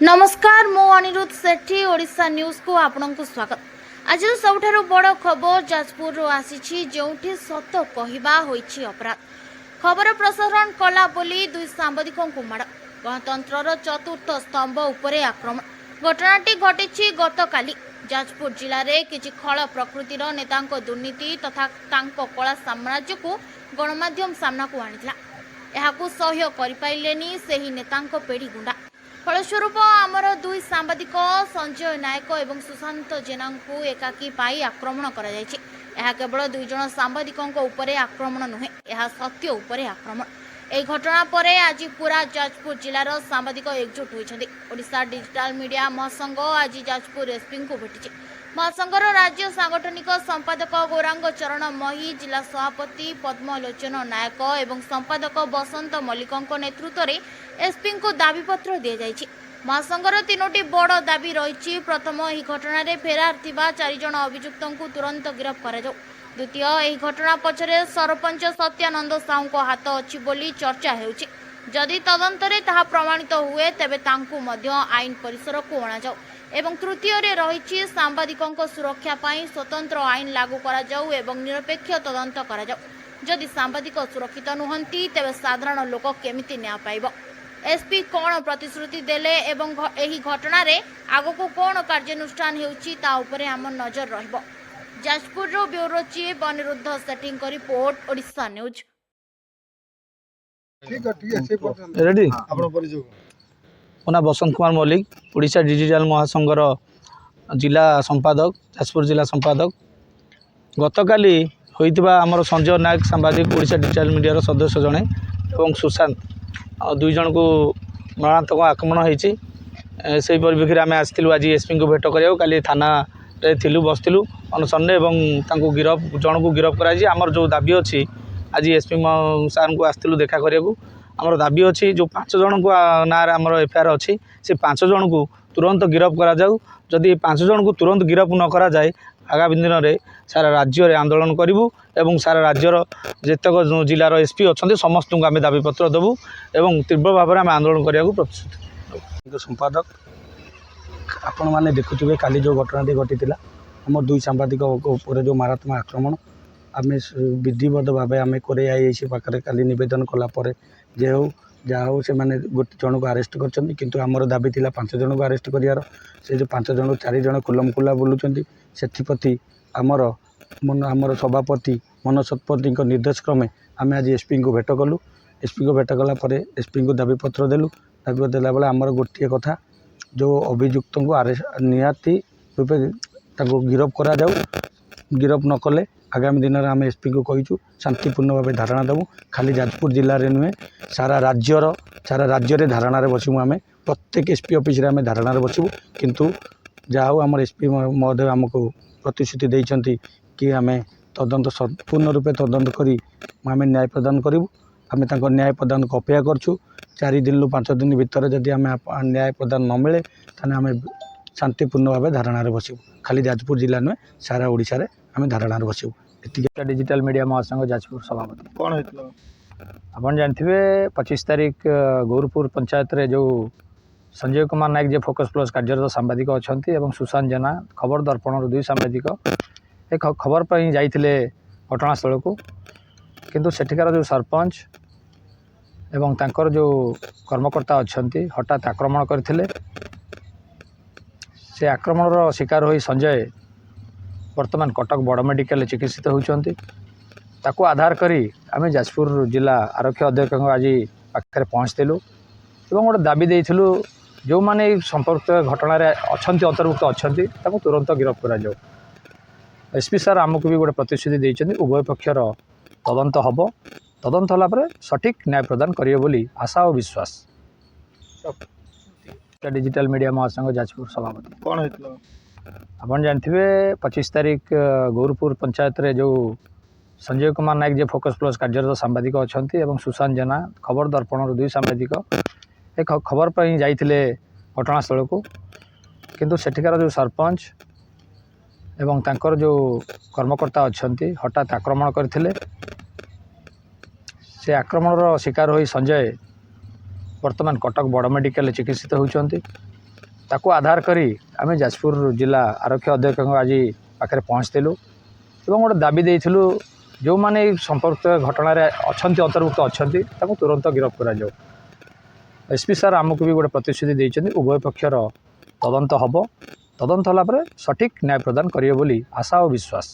नमस्कार मु अनिरुद्ध सेठी ओडिशा न्यूज को आपनku स्वागत। आज सबठारु बड़ खबर जाजपुर आसी जोठी सत कहवा होईछि अपराध। खबर प्रसारण कला बोली दुई सांबादिकों को माड़ गणतंत्रर चतुर्थ स्तंभ उपरे आक्रमण। घटनाटी घटिछि गतकाली जाजपुर जिले में किछि खल प्रकृतिर नेतांको दुर्नीति तथा तांको कला साम्राज्य को गणमाध्यम सामना को आनिथिला। एहाकू सहयोग करि पाइलेनी सेही नेतांको पेड़ी गुंडा। फलस्वरूप आमर दुई सांबादिक संजय नायक और सुशांत जेना को एकाकी पाई आक्रमण करा जायछि। यह केवल दुई जन सांबादिकों उपरे आक्रमण नुहे, यह सत्य उपरे आक्रमण। यह घटना पर आज पूरा जाजपुर जिलार सांबादिक एकजुट होइछन्ति। ओडिशा डिजिटल मीडिया महासंघ आज जाजपुर एसपी को भेटिछि। महासंघर राज्य सांगठनिक संपादक गौरांग चरण मही, जिला सभापति पद्मलोचन नायक और संपादक बसंत मल्लिकों नेतृत्व में एसपी को दाबीपत्र दि जाइछि। महासंघर तीनोटी बड़ दाबी रही। प्रथम, यह घटना फेरार थिबा 4 जन अभियुक्तों को तुरंत गिरफ्त करा जाऊ। द्वितीय, यह घटना पछरे सरपंच सत्यानंद साहू को हाथ अछि बोली चर्चा हेउछि। जदि तदंतरे ताहा प्रमाणित हुए तेबे तांकु मध्य आईन परिसर को अणा जाऊ। एवं तृतीय रे रही सांबादिकों सुरक्षा पाई स्वतंत्र आईन लागू करा जाऊ एवं निरपेक्ष तदंत करा जाऊ। जदि सांबादिक सुरक्षित नुहंती तेबे साधारण लोक केमिति न्याय पाइबो। एसपी कौन प्रतिश्रुति देले एवं एही घटना रे आगको कौन कार्यानुष्ठान हेउछि ता उपरे हम नजर रहबो। जाजपुर रो ब्यूरो चीफ अनिरुद्ध सेटिंग को रिपोर्ट ओडिशा न्यूज। रेडी मोना बसंत कुमार मल्लिक, ओडिशा डिजिटल महासंघर जिला संपादक, जाजपुर जिला संपादक। गतकाली होइतिबा हमर संजय नायक सांबादिक ओडिशा डिजिटल मीडिया सदस्य जड़े और सुशांत दुई जन को मरणात्मक आक्रमण होती। से परिप्रेक्षी आम आसलु आज एसपी को भेट करा। काली थाना थिलु बसलु अनशन और गिरफ जन को गिरफ कराई। आमर जो दाबी अच्छी आज एसपी सार को आसलु देखा करने। आमर दाबी अच्छी जो 5 जन को ना आमर एफआईआर अच्छी से 5 जन को तुरंत गिरफ करा जाऊ। जदि 5 जन को तुरंत गिरफ न करा जाए आगामी दिन में सारा राज्य में आंदोलन करूँ और सारा राज्यर जेतक जिलार एसपी अच्छा समस्त को आम दाबीपत्र देवु और तीव्र भाव में आम आंदोलन करने को प्रतिश्रुति। संपादक आपण मैंने देखुवे काली जो घटना घटी आम दुई सांबादिक जो मारात्मक आक्रमण आम विधिवत भाव आम कोरे आईसी पाखे काली नवेदन कलापर जे हो जहाँ हो से मैंने गोटे जन को आरेस्ट कर। आमर दाबी थिला 5 जन को आरेस्ट करार। से जो 5 जन 4 जन खुलमखुला बुलूँ से आमर आमर सभापति मनोज शतपथी निर्देश क्रमे आम आज एसपी को भेट कलु। एसपी को भेट कलापर एसपी को दाबीपत्र देलु। दाबीपत्र देला बेले आमर गोटे कथा जो अभियुक्त को आरेस्ट निहाती रूपे गिरफ करा जाऊ। गिरफ न कले आगामी दिन में आम एसपी को कहीचु शांतिपूर्ण भाव धारणा देवु। खाली जाजपुर जिले में नुहे सारा राज्य रे धारणा बसबू। आम प्रत्येक एसपी ऑफिस रे आम धारणा बसबू। किंतु जहाँ हो आम एसपी महोदय आमको प्रतिश्रुति देइछंती कि आम तदंत संपूर्ण रूपे तदंत करी आम न्याय प्रदान करूँ। आम तांको न्याय प्रदान को अपेक्षा करछु। 4 दिन रु 5 दिन भितर जदि आम न्याय प्रदान न मिले ताने आम शांतिपूर्ण भाव धारणा बसबू। खाली जाजपुर जिला नुहे सारा ओडिशा रे आम धारणा बसबू। डिजिटल मीडिया महासंघ जाजपुर सभापति कौन होइतलो आप जानते 25 तारीख गौरपुर पंचायत रे जो संजय कुमार नायक जे फोकस प्लस कार्यरत सांबादिक अच्छा और सुशांत जेना खबर दर्पण 2 सांबादिक एक खबर पर जाइए घटनास्थल को। किंतु सेठिकार जो सरपंच एवं तांकर जो कर्मकर्ता अच्छा हठात आक्रमण करथिले। से आक्रमणर शिकार होई संजय वर्तमान कटक बड़ मेडिकल चिकित्सित होती। ताको आधार करी आम जाजपुर जिला आरक्षी अध्यक्ष आज पाखे पहुँचलु और गोटे दाबी देलु जो मैंने संपर्क घटना अच्छा अंतर्भुक्त अच्छा तुरंत गिरफ्त करा जाऊ। एसपी सार आमको भी गोटे प्रतिश्रुति देइछन्ति उभय पक्षर तदंत हम। तदंत होला सठिक न्याय प्रदान करिए बोली आशा और विश्वास। डिजिटल मीडिया महासंघ जाजपुर सभापति कौन होइतलो आप जानते 25 तारीख गौरपुर पंचायत रे जो संजय कुमार नायक जे फोकस प्लस कार्यरत सांबादिक अच्छा और सुशांत जेना खबर दर्पण 2 सांबादिक एक खबर पर जाइए घटनास्थल को। किंतु सेठिकार जो सरपंच एवं तांकर जो कर्मकर्ता अच्छा हठात आक्रमण करथिले। से आक्रमणर शिकार होई संजय वर्तमान कटक बड़ मेडिकल चिकित्सित होती। ताको आधार करी आम जाजपुर जिला आरक्षी अध्यक्ष आज पाखे पहुँचलु और गोटे दाबी देलु जो मैंने संपर्क घटना अंतर्भुक्त अच्छा तुरंत गिरफ्त कर एसपी सार आमको भी गोटे प्रतिश्रुति देते उभय पक्षर तदंत हम तदंत होला सठिक न्याय प्रदान करेंगे बोली आशा और विश्वास।